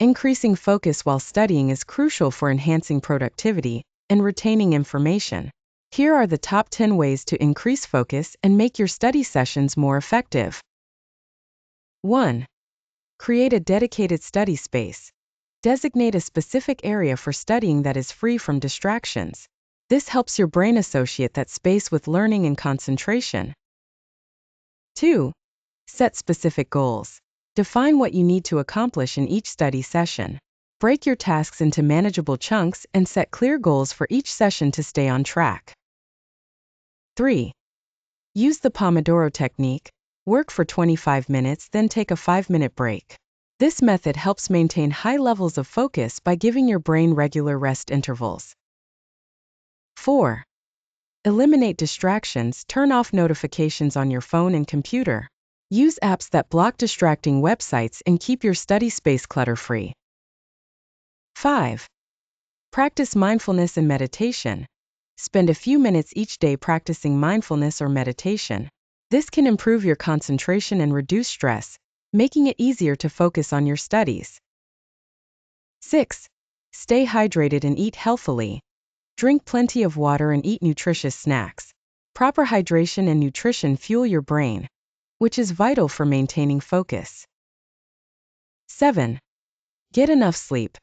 Increasing focus while studying is crucial for enhancing productivity and retaining information. Here are the top 10 ways to increase focus and make your study sessions more effective. 1. Create a dedicated study space. Designate a specific area for studying that is free from distractions. This helps your brain associate that space with learning and concentration. 2. Set specific goals. Define what you need to accomplish in each study session. Break your tasks into manageable chunks and set clear goals for each session to stay on track. 3. Use the Pomodoro Technique. Work for 25 minutes, then take a 5-minute break. This method helps maintain high levels of focus by giving your brain regular rest intervals. 4. Eliminate distractions. Turn off notifications on your phone and computer. Use apps that block distracting websites and keep your study space clutter-free. 5. Practice mindfulness and meditation. Spend a few minutes each day practicing mindfulness or meditation. This can improve your concentration and reduce stress, making it easier to focus on your studies. 6. Stay hydrated and eat healthily. Drink plenty of water and eat nutritious snacks. Proper hydration and nutrition fuel your brain, which is vital for maintaining focus. 7. Get enough sleep.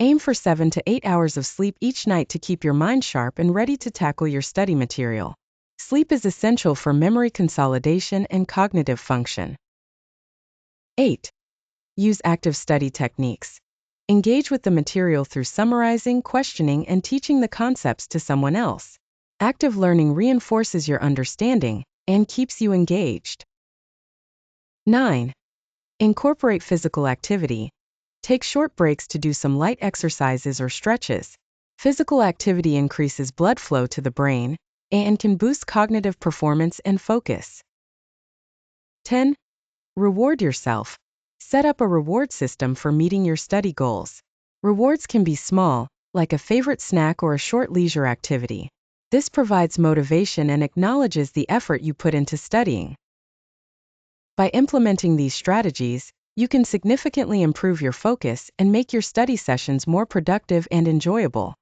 Aim for 7 to 8 hours of sleep each night to keep your mind sharp and ready to tackle your study material. Sleep is essential for memory consolidation and cognitive function. 8. Use active study techniques. Engage with the material through summarizing, questioning, and teaching the concepts to someone else. Active learning reinforces your understanding and keeps you engaged. 9. Incorporate physical activity. Take short breaks to do some light exercises or stretches. Physical activity increases blood flow to the brain and can boost cognitive performance and focus. 10. Reward yourself. Set up a reward system for meeting your study goals. Rewards can be small, like a favorite snack or a short leisure activity. This provides motivation and acknowledges the effort you put into studying. By implementing these strategies, you can significantly improve your focus and make your study sessions more productive and enjoyable.